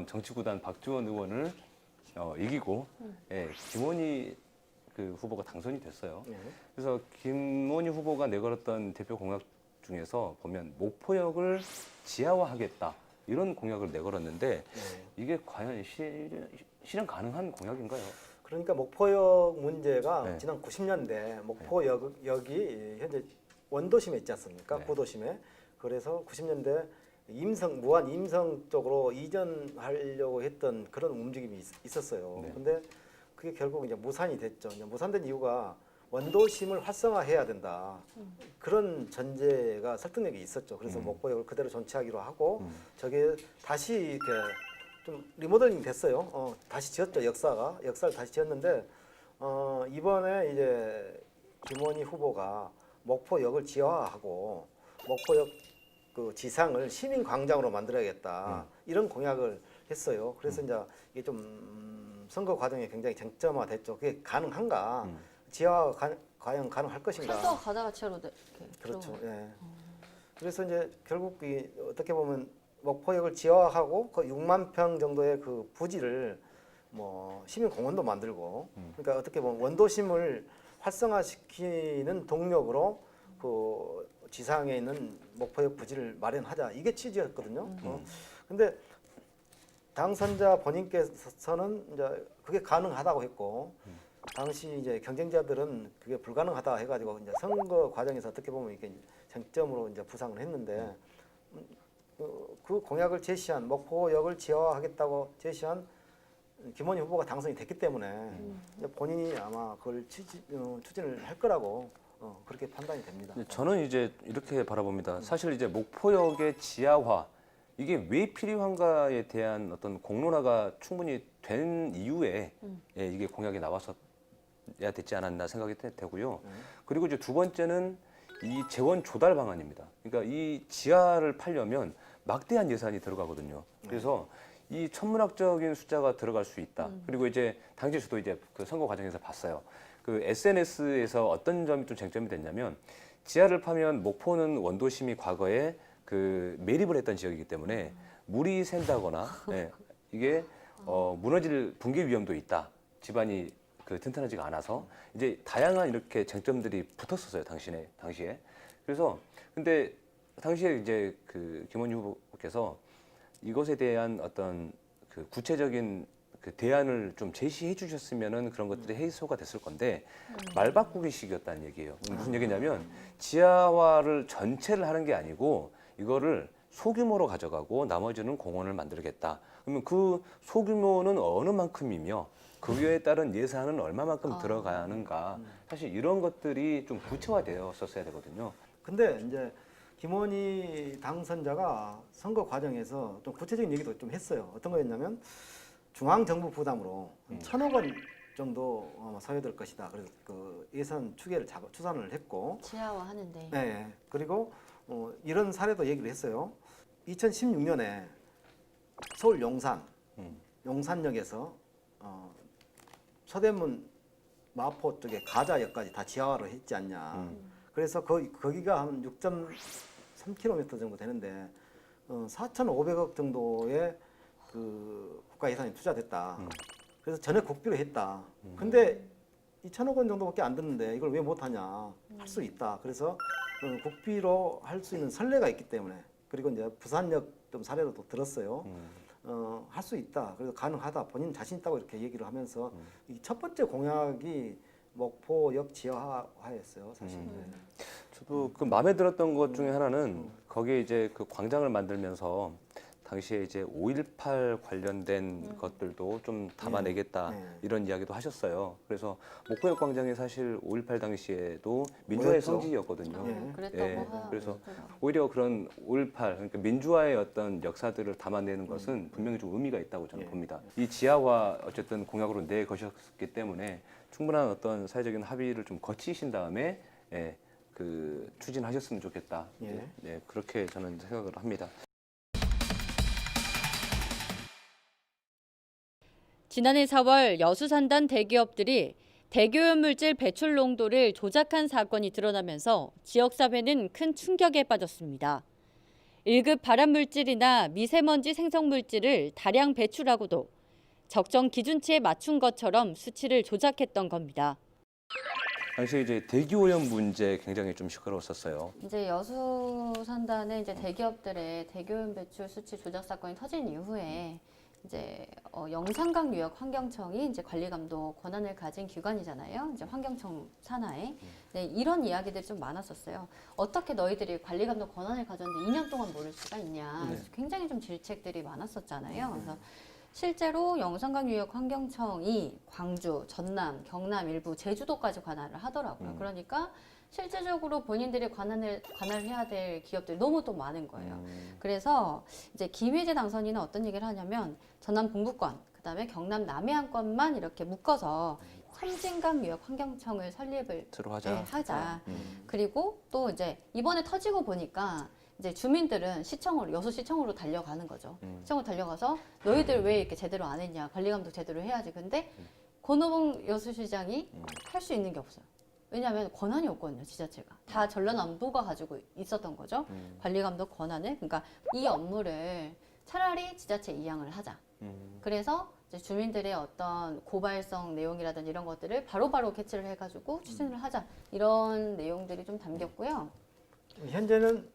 Speaker 1: 정치구단 박지원 의원을 이기고 김원희 그 후보가 당선이 됐어요. 그래서 김원희 후보가 내걸었던 대표 공약 중에서 보면 목포역을 지하화하겠다 이런 공약을 내걸었는데 이게 과연 실현 가능한 공약인가요?
Speaker 2: 그러니까 목포역 문제가
Speaker 1: 네.
Speaker 2: 지난 90년대 목포역이 현재 원도심에 있지 않습니까?
Speaker 1: 네.
Speaker 2: 구도심에. 그래서 90년대 무한 임성 쪽으로 이전하려고 했던 그런 움직임이 있었어요.
Speaker 1: 네.
Speaker 2: 근데 그게 결국 이제 무산이 됐죠. 이제 무산된 이유가 원도심을 활성화해야 된다. 그런 전제가 설득력이 있었죠. 그래서 목포역을 그대로 존치하기로 하고 저게 다시 이렇게 좀 리모델링 됐어요. 다시 지었죠. 역사를 다시 지었는데 이번에 이제 김원희 후보가 목포역을 지하화하고 목포역 그 지상을 시민광장으로 만들어야겠다 이런 공약을 했어요. 그래서 이제 이게 좀 선거 과정에 굉장히 쟁점화됐죠. 그게 가능한가? 지하 과연 가능할 것인가?
Speaker 3: 철도 가다가치로 이렇게
Speaker 2: 그렇죠.
Speaker 3: 들어가요.
Speaker 2: 예. 그래서 이제 결국 어떻게 보면 목포역을 지하화하고 그 6만 평 정도의 그 부지를 뭐 시민 공원도 만들고 그러니까 어떻게 보면 원도심을 활성화시키는 동력으로 그 지상에 있는 목포역 부지를 마련하자 이게 취지였거든요. 근데 당선자 본인께서는 이제 그게 가능하다고 했고 당시 이제 경쟁자들은 그게 불가능하다 해가지고 이제 선거 과정에서 어떻게 보면 이게 쟁점으로 이제 부상을 했는데 그 공약을 제시한 목포역을 지하화하겠다고 제시한 김원희 후보가 당선이 됐기 때문에 이제 본인이 아마 그걸 추진을 할 거라고 그렇게 판단이 됩니다.
Speaker 1: 저는 이제 이렇게 바라봅니다. 사실 이제 목포역의 지하화 이게 왜 필요한가에 대한 어떤 공론화가 충분히 된 이후에 이게 공약이 나왔어야 됐지 않았나 생각이 되고요. 그리고 이제 두 번째는 이 재원 조달 방안입니다. 그러니까 이 지하를 팔려면 막대한 예산이 들어가거든요. 그래서 이 천문학적인 숫자가 들어갈 수 있다. 그리고 이제 당시 저도 이제 그 선거 과정에서 봤어요. 그 SNS에서 어떤 점이 좀 쟁점이 됐냐면 지하를 파면 목포는 원도심이 과거에 그 매립을 했던 지역이기 때문에 물이 샌다거나 이게 무너질 붕괴 위험도 있다. 집안이 그 튼튼하지가 않아서 이제 다양한 이렇게 쟁점들이 붙었었어요 당시에. 그래서 근데 당시에 이제 그 김원희 후보께서 이것에 대한 어떤 그 구체적인 그 대안을 좀 제시해 주셨으면은 그런 것들이 해소가 됐을 건데 말 바꾸기식이었다는 얘기예요. 무슨 얘기냐면 지하화를 전체를 하는 게 아니고 이거를 소규모로 가져가고 나머지는 공원을 만들겠다. 그러면 그 소규모는 어느 만큼이며 그에 따른 예산은 얼마만큼 들어가는가. 사실 이런 것들이 좀 구체화되었었어야 되거든요.
Speaker 2: 근데 이제 김원희 당선자가 선거 과정에서 좀 구체적인 얘기도 좀 했어요. 어떤 거였냐면 중앙정부 부담으로 1,000억 원 정도 소요될 것이다. 그래서 그 예산 추산을 했고,
Speaker 3: 지하화 하는데.
Speaker 2: 네. 그리고 이런 사례도 얘기를 했어요. 2016년에 서울 용산역에서 서대문 마포 쪽에 가자역까지 다 지하화를 했지 않냐. 그래서 거기가 한 6.3km 정도 되는데 4,500억 정도의 그 국가 예산이 투자됐다. 그래서 전액 국비로 했다. 근데 2,000억 원 정도밖에 안 드는데 이걸 왜 못하냐. 할 수 있다. 그래서 국비로 할 수 있는 선례가 있기 때문에, 그리고 이제 부산역 좀 사례도 또 들었어요. 할 수 있다. 그래서 가능하다. 본인 자신 있다고 이렇게 얘기를 하면서 이 첫 번째 공약이 목포역 지하화였어요, 사실. 네.
Speaker 1: 저도 그 마음에 들었던 것 중에 하나는 거기에 이제 그 광장을 만들면서 당시에 이제 5.18 관련된 것들도 좀 담아내겠다
Speaker 2: 네.
Speaker 1: 이런 이야기도 하셨어요. 그래서 목포역 광장이 사실 5.18 당시에도 민주화의
Speaker 2: 뭐였죠?
Speaker 1: 성지였거든요.
Speaker 2: 예.
Speaker 3: 그랬다고
Speaker 1: 예,
Speaker 3: 하더라고요.
Speaker 1: 그래서 오히려 그런 5.18 그러니까 민주화의 어떤 역사들을 담아내는 것은 분명히 좀 의미가 있다고 저는
Speaker 2: 예.
Speaker 1: 봅니다. 이 지하화 어쨌든 공약으로 내거셨기 때문에 충분한 어떤 사회적인 합의를 좀 거치신 다음에 그 추진하셨으면 좋겠다.
Speaker 2: 예.
Speaker 1: 네, 그렇게 저는 생각을 합니다.
Speaker 4: 지난해 4월 여수산단 대기업들이 대기오염 물질 배출 농도를 조작한 사건이 드러나면서 지역사회는 큰 충격에 빠졌습니다. 1급 발암물질이나 미세먼지 생성물질을 다량 배출하고도 적정 기준치에 맞춘 것처럼 수치를 조작했던 겁니다.
Speaker 1: 당시에 이제 대기오염 문제 굉장히 좀 시끄러웠었어요.
Speaker 3: 이제 여수 산단의 이제 대기업들의 대기오염 배출 수치 조작 사건이 터진 이후에 이제 영산강 유역 환경청이 이제 관리 감독 권한을 가진 기관이잖아요. 이제 환경청 산하에. 네, 이런 이야기들이 좀 많았었어요. 어떻게 너희들이 관리 감독 권한을 가졌는데 2년 동안 모를 수가 있냐. 그래서 굉장히 좀 질책들이 많았었잖아요. 그래서 실제로 영산강 유역 환경청이 광주, 전남, 경남 일부 제주도까지 관할을 하더라고요. 그러니까 실제적으로 본인들이 관할을 해야 될 기업들이 너무 또 많은 거예요. 그래서 이제 김혜재 당선인은 어떤 얘기를 하냐면 전남 동부권, 그다음에 경남 남해안권만 이렇게 묶어서 섬진강 유역 환경청을 설립을
Speaker 1: 들어가자.
Speaker 3: 하자. 그리고 또 이제 이번에 터지고 보니까 이제 주민들은 시청으로, 여수시청으로 달려가는 거죠. 시청으로 달려가서 너희들 왜 이렇게 제대로 안 했냐, 관리감독 제대로 해야지. 근데 권오봉 여수시장이 할 수 있는 게 없어요. 왜냐하면 권한이 없거든요, 지자체가. 다 전라남도가 가지고 있었던 거죠. 관리감독 권한을. 그러니까 이 업무를 차라리 지자체 이양을 하자. 그래서 이제 주민들의 어떤 고발성 내용이라든지 이런 것들을 바로바로 캐치를 해가지고 추진을 하자. 이런 내용들이 좀 담겼고요.
Speaker 2: 현재는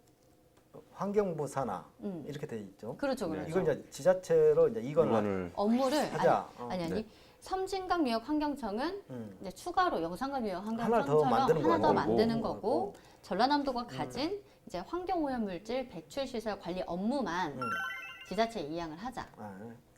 Speaker 2: 환경부 산하 이렇게 돼 있죠.
Speaker 3: 그렇죠, 그렇죠.
Speaker 2: 이걸 이제 지자체로 이제 이관을
Speaker 1: 이관을
Speaker 3: 업무를
Speaker 2: 하자.
Speaker 3: 아니
Speaker 1: 네.
Speaker 3: 섬진강 유역 환경청은 이제 추가로 영산강 유역
Speaker 2: 하나 더
Speaker 3: 환경청처럼
Speaker 2: 만드는
Speaker 3: 하나 더
Speaker 2: 거고.
Speaker 3: 만드는 거고 전라남도가 가진 이제 환경오염 물질 배출 시설 관리 업무만 지자체에 이양을 하자.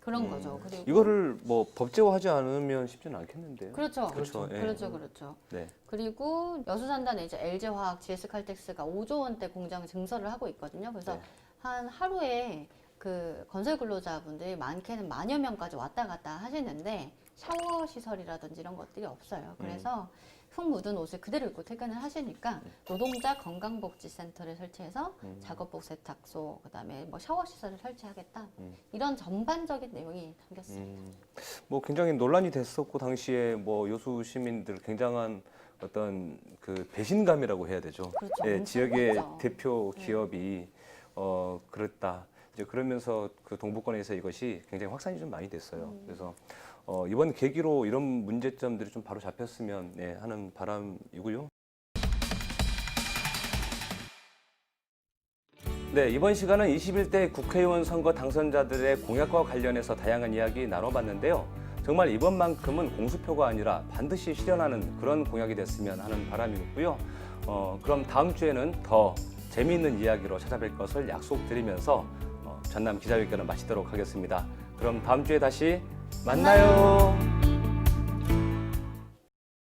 Speaker 3: 그런 거죠. 그리고
Speaker 1: 이거를 뭐 법제화하지 않으면 쉽지는 않겠는데요.
Speaker 3: 그렇죠.
Speaker 1: 그렇죠. 예.
Speaker 3: 그렇죠.
Speaker 1: 네.
Speaker 3: 그리고 여수산단에 이제 LG화학, GS칼텍스가 5조 원대 공장을 증설을 하고 있거든요. 그래서
Speaker 1: 네.
Speaker 3: 한 하루에 그 건설 근로자분들이 많게는 만여 명까지 왔다 갔다 하시는데 샤워 시설이라든지 이런 것들이 없어요. 그래서 흙 묻은 옷을 그대로 입고 퇴근을 하시니까 노동자 건강복지센터를 설치해서 작업복 세탁소, 그다음에 뭐 샤워 시설을 설치하겠다. 이런 전반적인 내용이 담겼어요.
Speaker 1: 뭐 굉장히 논란이 됐었고 당시에 뭐 여수 시민들 굉장한 어떤 그 배신감이라고 해야 되죠.
Speaker 3: 그렇죠.
Speaker 1: 예,
Speaker 3: 엄청
Speaker 1: 지역의
Speaker 3: 컸죠.
Speaker 1: 대표 기업이 그랬다. 이제 그러면서 그 동부권에서 이것이 굉장히 확산이 좀 많이 됐어요. 그래서 이번 계기로 이런 문제점들이 좀 바로 잡혔으면 하는 바람이고요. 네, 이번 시간은 21대 국회의원 선거 당선자들의 공약과 관련해서 다양한 이야기 나눠봤는데요. 정말 이번만큼은 공수표가 아니라 반드시 실현하는 그런 공약이 됐으면 하는 바람이고요. 그럼 다음 주에는 더 재미있는 이야기로 찾아뵐 것을 약속드리면서 전남 기자회견을 마치도록 하겠습니다. 그럼 다음 주에 다시 만나요.